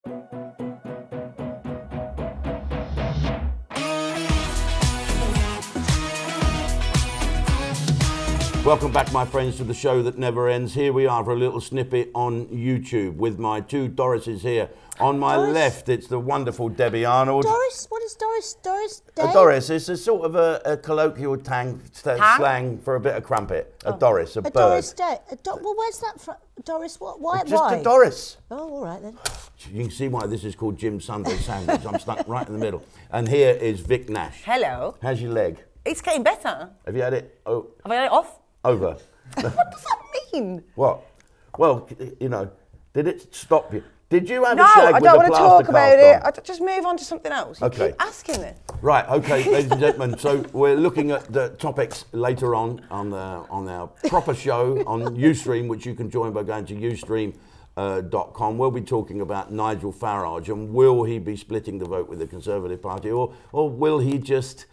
Welcome back, my friends, to the show that never ends. Here we are for a little snippet on YouTube with my two Dorises here. On my left, it's the wonderful Debbie Arnold. Doris? What is Doris? Doris Day? Doris is a sort of a colloquial slang for a bit of crumpet. A Doris, a bird. Doris Day. Well, where's that from? Doris, what? Why? Just a Doris. Oh, all right then. You can see why this is called Jim Sunday Sandwich. I'm stuck right in the middle. And here is Vic Nash. Hello. How's your leg? It's getting better. Have you had it? Oh. Have I had it off? Over. What does that mean? What? Well, you know, did it stop you? Did you have a No, shag I with don't a want to plaster talk about cast it. Just move on to something else. You Okay. keep asking it. Right, okay, ladies and gentlemen. So we're looking at the topics later on our proper show on Ustream, which you can join by going to ustream.com. We'll be talking about Nigel Farage and will he be splitting the vote with the Conservative Party, or will he just...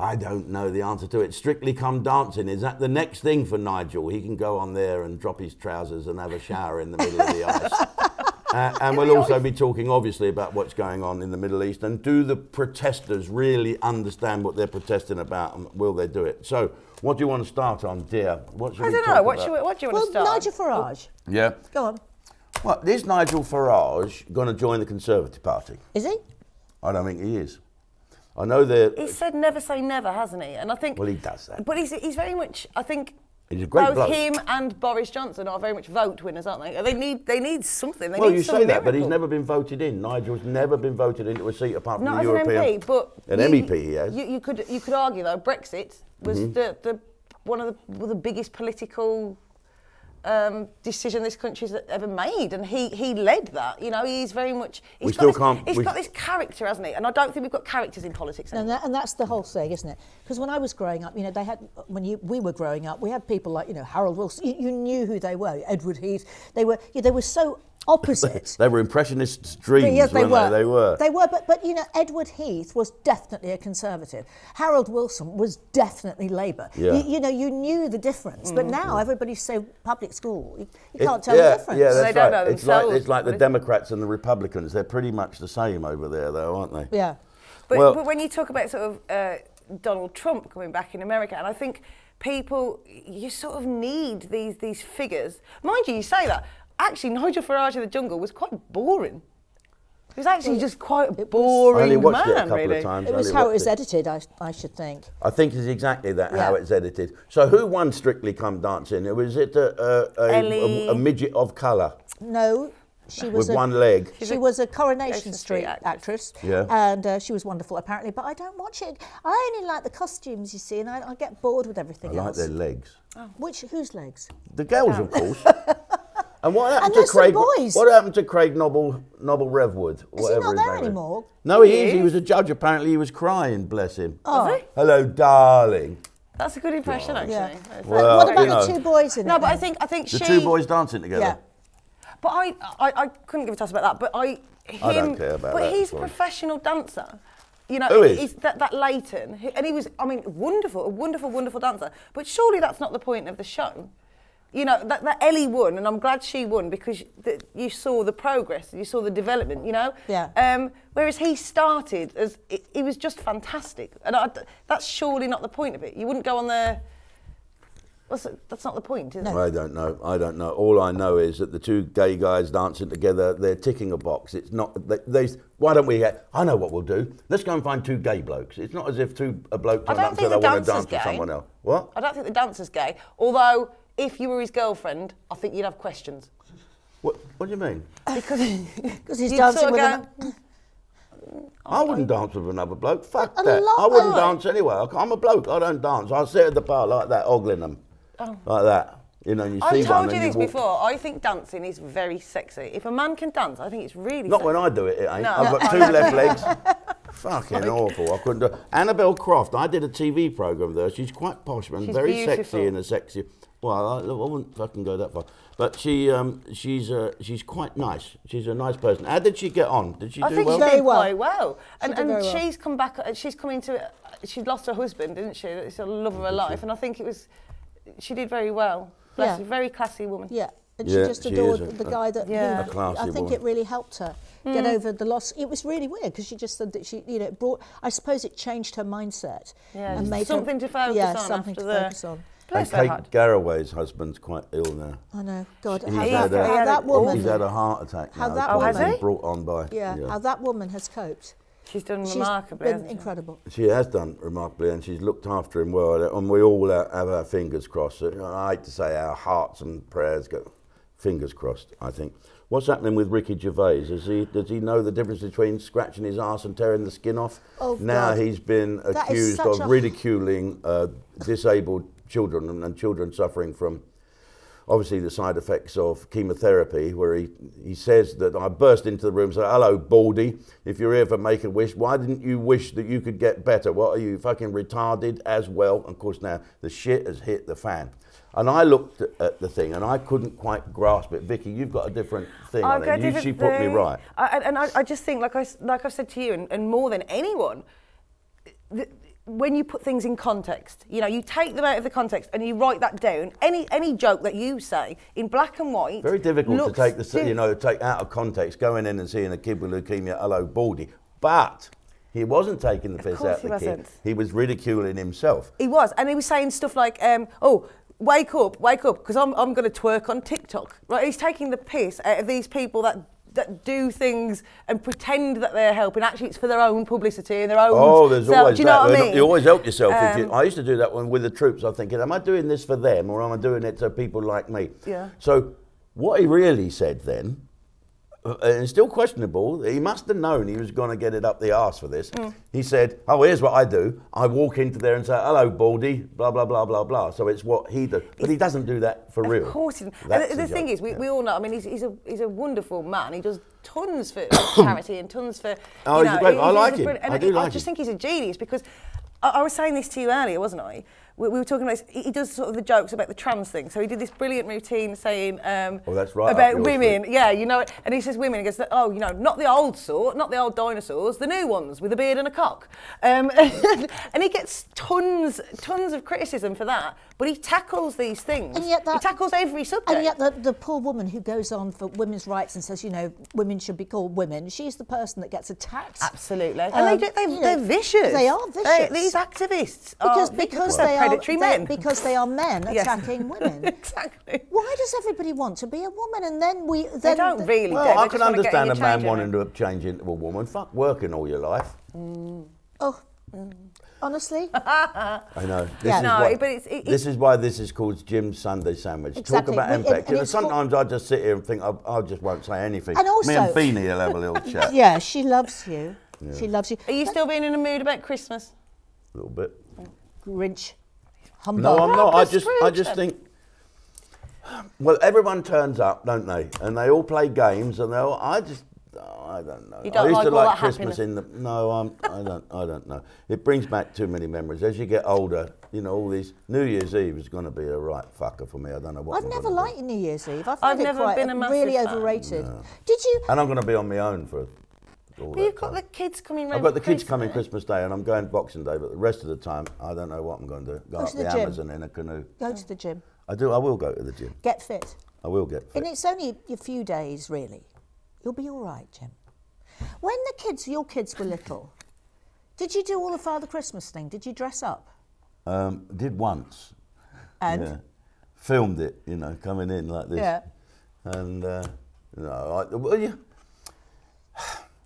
I don't know the answer to it. Strictly Come Dancing. Is that the next thing for Nigel? He can go on there and drop his trousers and have a shower in the middle of the ice. And we'll also be talking, obviously, about what's going on in the Middle East. And do the protesters really understand what they're protesting about, and will they do it? So, what do you want to start on, dear? What should I don't know. What do you want to start? Nigel Farage. Yeah. Go on. Well, is Nigel Farage going to join the Conservative Party? Is he? I don't think he is. I know that He said never say never, hasn't he? And I think... Well, he does that. But he's very much... I think he's a great both bloke. him and Boris Johnson are very much vote winners, aren't they? They need something. They Well, need you some say that, but he's miracle. never been voted in. Nigel's never been voted into a seat apart from Not the as European... an MP, but... An MEP he has. You could argue, though, Brexit was one of the biggest political... decision this country's ever made, and he led that. You know, he's very much. He's got this character, hasn't he? And I don't think we've got characters in politics anymore. And that's the whole thing, isn't it? Because when I was growing up, you know, we were growing up, we had people like, you know, Harold Wilson. You knew who they were. Edward Heath. They were so opposite. They were impressionist dreams, yes, they weren't they? They were. They were, but you know, Edward Heath was definitely a Conservative. Harold Wilson was definitely Labour. Yeah. You know, you knew the difference. But now everybody's so public school, you can't tell the difference. Yeah, that's they don't right. know themselves. It's like the Democrats and the Republicans. They're pretty much the same over there, though, aren't they? Yeah. But when you talk about sort of Donald Trump coming back in America, and I think people, you sort of need these figures. Mind you, you say that. Actually, Nigel Farage in the Jungle was quite boring. He was actually just quite a boring I only watched man, it a couple really. of times. It was how it was edited, I should think. I think it's exactly that, Yeah. how it's edited. So who won Strictly Come Dancing? Was it a midget of colour? No. She was With one leg. She was a Coronation Street actress, Yeah. and she was wonderful apparently. But I don't watch it. I only like the costumes, you see, and I get bored with everything I like else. their legs. Oh. Whose legs? The girls, of course. And what happened And to there's some Craig? boys. What happened to Craig Noble Redwood? Is he not there anymore? No, he is. He was a judge. Apparently, he was crying. Bless him. Oh. Was he? Hello, darling. That's a good impression, actually. Yeah. Well, What about you know, the two boys in it? No, but then? I think The she... two boys dancing together. Yeah. But I couldn't give a toss about that. But I don't care about but that, he's sorry. a professional dancer. You know, Who is? He's that Leighton, and he was, I mean, a wonderful dancer. But surely that's not the point of the show. You know, that Ellie won, and I'm glad she won because you saw the progress, you saw the development, you know? Yeah. Whereas he started as, he was just fantastic. And that's surely not the point of it. You wouldn't go on there... That's not the point, is it? I don't know. All I know is that the two gay guys dancing together, they're ticking a box. It's not. Why don't we? I know what we'll do. Let's go and find two gay blokes. It's not as if a bloke turned up and said, "I want to dance with someone else." What? I don't think the dancer's gay. Although, if you were his girlfriend, I think you'd have questions. What do you mean? Because he's dancing with them. I wouldn't dance with another bloke. Fuck A that. lot I wouldn't of- dance anyway. I'm a bloke. I don't dance. I sit at the bar like that, ogling them, like that. You know, and you see I've one told you and this walk. before. I think dancing is very sexy. If a man can dance, I think it's really Not sexy. when I do it, it ain't. No. I've got two left legs. Fucking awful. I couldn't do it. Annabelle Croft, I did a TV programme with her. She's quite posh and She's very beautiful. sexy in a sexy... Well, I wouldn't fucking go that far. But she's quite nice. She's a nice person. How did she get on? Did she I do think well? she did Very well. quite well. And did very well. she's come back, she's come into, she lost her husband, didn't she? It's the love of her life. And I think she did very well. Bless Yeah. her, very classy woman. Yeah. And Yeah, she just she adored is the guy that Yeah. A classy I think woman. it really helped her get over the loss. It was really weird because she just said that she, you know, it brought. I suppose it changed her mindset. Yeah, and made something her, to focus yeah, on something after to the- focus on. Bless And her Kate heart. Garraway's husband's quite ill now. I know. God, He's how had that a- woman. He's had a heart attack How now. that probably woman- been Has he? brought on by. Yeah, how that woman has coped. She's done She's remarkably. been hasn't she? incredible. She has done remarkably, and she's looked after him well, and we all have our fingers crossed. I hate to say our hearts and prayers go, fingers crossed, I think. What's happening with Ricky Gervais? Does he know the difference between scratching his arse and tearing the skin off? Oh, now God. he's been That is accused such of a- ridiculing disabled children and children suffering from obviously the side effects of chemotherapy, where he says that I burst into the room and said, hello, Baldy, if you're here for Make-A-Wish, why didn't you wish that you could get better? What, are you fucking retarded as well? And of course now the shit has hit the fan. And I looked at the thing and I couldn't quite grasp it. Vicky, you've got a different thing on it. She put me right. I just think, like I've said to you, and more than anyone, when you put things in context, you know, you take them out of the context and you write that down. Any joke that you say in black and white. Very difficult to looks take take out of context, going in and seeing a kid with leukemia, hello, Baldy. But he wasn't taking the piss out of the kid. He was ridiculing himself. He was, and he was saying stuff like, "Oh, wake up, because I'm going to twerk on TikTok." Right? He's taking the piss out of these people that do things and pretend that they're helping. Actually, it's for their own publicity and their own. Oh, there's always do you know that. what I mean? You always help yourself. I used to do that with the troops. I'm thinking, am I doing this for them or am I doing it to people like me? Yeah. So what he really said then, and it's still questionable, he must have known he was going to get it up the arse for this. He said, oh, here's what I do. I walk into there and say, hello, Baldy, blah, blah, blah, blah, blah. So it's what he does. But he doesn't do that for real. Of course he doesn't. That's And the thing joke. is, we all know, I mean, he's a wonderful man. He does tons for charity and tons for, Oh, you he's know, great. I like he's him. and I do like I just him. think he's a genius because I was saying this to you earlier, wasn't I? We were talking about, he does sort of the jokes about the trans thing. So he did this brilliant routine saying Oh, that's right, up about your women. street. Yeah, you know, and he says women, he goes, oh, you know, not the old sort, not the old dinosaurs, the new ones with a beard and a cock. And he gets tons of criticism for that, but he tackles these things. And yet he tackles every subject. And yet the poor woman who goes on for women's rights and says, you know, women should be called women, she's the person that gets attacked. Absolutely. And they're vicious. They are vicious. These activists Because they're they predatory men. Because they are men Yes. attacking women. Exactly. Why does everybody want to be a woman? And then They don't really. Well, do. They I just can wanna get in understand your a man change wanting room. to change into a woman. Fuck working all your life. Oh, honestly? I know. Yeah. This is why this is called Jim's Sunday Sandwich. Exactly. Talk about And impact. You know, it's sometimes I just sit here and think I just won't say anything. And also- Me and Feeny will have a little chat. Yeah, she loves you. Yeah. She loves you. Are you still being in a mood about Christmas? A little bit. Grinch. Humbug. No, I'm not. I Scrooge just then. think. Well, everyone turns up, don't they? And they all play games, and I don't know. You don't I used like to all like that Christmas happiness? I don't know. It brings back too many memories. As you get older, you know, all these New Year's Eve is going to be a right fucker for me. I don't know what. I've never liked New Year's Eve. I I've find it never quite been a massive really fan. overrated. Did you? And I'm going to be on my own for all But that you've got time. the kids coming round. I've got the for kids coming Christmas. Christmas Day, and I'm going Boxing Day. But the rest of the time, I don't know what I'm going to do. Go up to the the gym. Amazon in a canoe. Go to the gym. I will go to the gym. Get fit. I will get fit. And it's only a few days, really. You'll be all right, Jim. When your kids were little, did you do all the Father Christmas thing? Did you dress up? Did once. And? Yeah. Filmed it, you know, coming in like this. Yeah. And, well,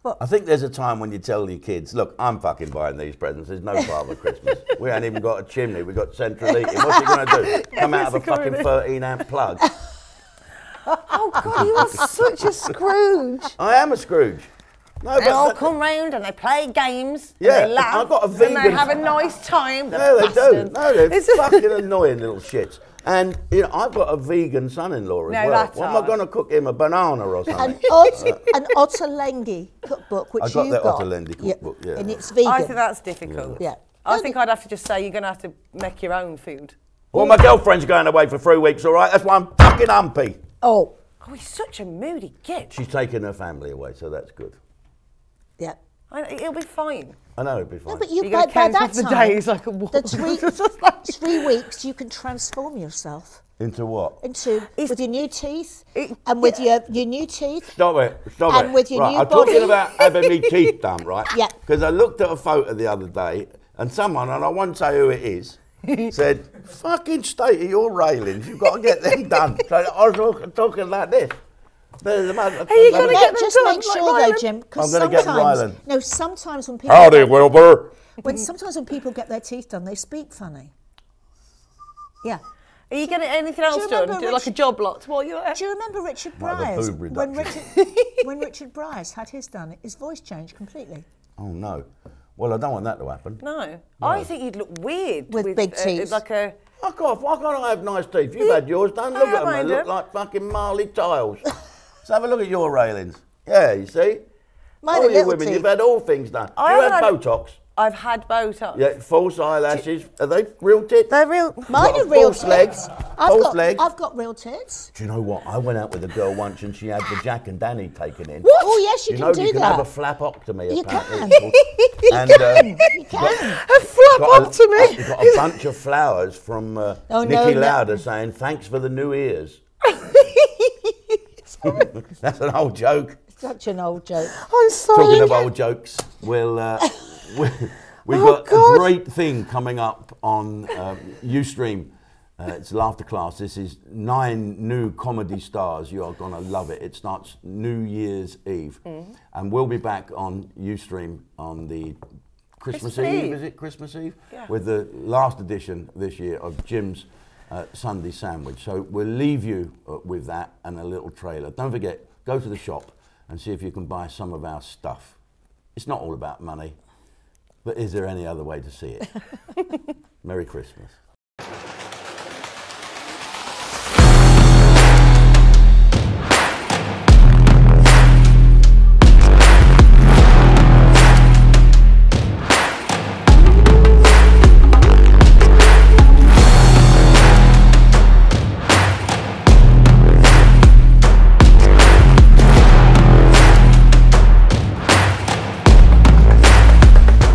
What? I think there's a time when you tell your kids, look, I'm fucking buying these presents. There's no Father Christmas. We ain't even got a chimney. We've got central heating. What's he going to do? Come out of a fucking 13-amp plug? Oh God, you are such a Scrooge. I am a Scrooge. No, They all come round and they play games. Yeah, and they laugh. I've got a And they vegan- have a nice time. No, they don't. bastards. No, they're It's- fucking annoying little shits. And you know, I've got a vegan son-in-law as No, well. that's What am I hard. going to cook him? A banana or something? An Ottolenghi cookbook, which I got you the got. Ottolenghi cookbook, yeah. And it's vegan. I think that's difficult. Yeah. I think I'd have to just say you're going to have to make your own food. Well, my girlfriend's going away for 3 weeks, all right? That's why I'm fucking humpy. Oh, Oh, he's such a moody git. She's taking her family away, so that's good. yeah. It'll be fine. I know it'll be fine. No, but you, You're by count that off the time, days like a wolf. the 3 weeks, you can transform yourself Into what? into with your new teeth and with your new teeth. Stop it. And with your right, new I'm talking body. about having me teeth done, right? Yeah. Because I looked at a photo the other day and someone, and I won't say who it is, said, fucking state of your railings, you've got to get them done. So I was talking like this. Are you going to get them Just done, make like sure though, Ryland? Jim, because I'm gonna get sometimes, Ryland. no, sometimes when people Howdy, Wilbur. sometimes when people get their teeth done, they speak funny. Yeah. Are you getting anything else you done? remember Do like a job lot while you're there? Do you remember Richard Might have a Bryce? boob When reduction. when Richard Bryce had his done, his voice changed completely. Oh, no. Well, I don't want that to happen. No. I think you'd look weird With big teeth. Like a. Fuck off. Why can't I have nice teeth? You've had yours done. Look I at them. They have look mine like fucking Marley tiles. Let's have a look at your railings. Yeah, you see? Mine All are you little women, teeth. you've had all things done. I You haven't had had- Botox. I've had Botox. Yeah, false eyelashes. Are they real tits? They're real. Mine Got are real false tits. legs. False legs. I've got real tits. Do you know what? I went out with a girl once and she had the Jack and Danny taken in. What? Oh yes, you You can know do you can that. have a flapoctomy. You apparently. can. And, You can. A flapoctomy. You've got a bunch of flowers from no, Nicky no. Lauder saying, thanks for the new ears. That's an old joke. Such an old joke. I'm sorry. Talking of old jokes, we've got a great thing coming up on Ustream. It's Laughter Class. This is 9 new comedy stars. You are going to love it. It starts New Year's Eve. And we'll be back on Ustream on the Christmas Eve. Is it Christmas Eve? Yeah. With the last edition this year of Jim's Sunday Sandwich. So we'll leave you with that and a little trailer. Don't forget, go to the shop and see if you can buy some of our stuff. It's not all about money, but is there any other way to see it? Merry Christmas.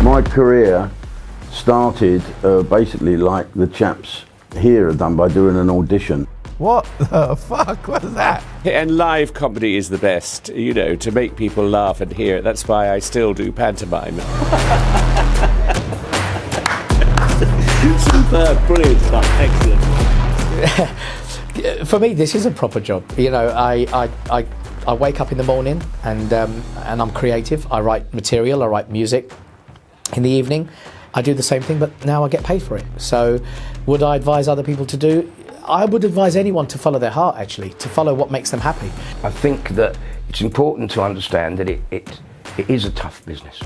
My career started basically like the chaps here have done by doing an audition. What the fuck was that? And live comedy is the best, you know, to make people laugh and hear it. That's why I still do pantomime. Superb, brilliant stuff, excellent. For me, this is a proper job. You know, I wake up in the morning and I'm creative. I write material, I write music. In the evening, I do the same thing, but now I get paid for it. So would I advise other people to do? I would advise anyone to follow their heart, actually, to follow what makes them happy. I think that it's important to understand that it is a tough business.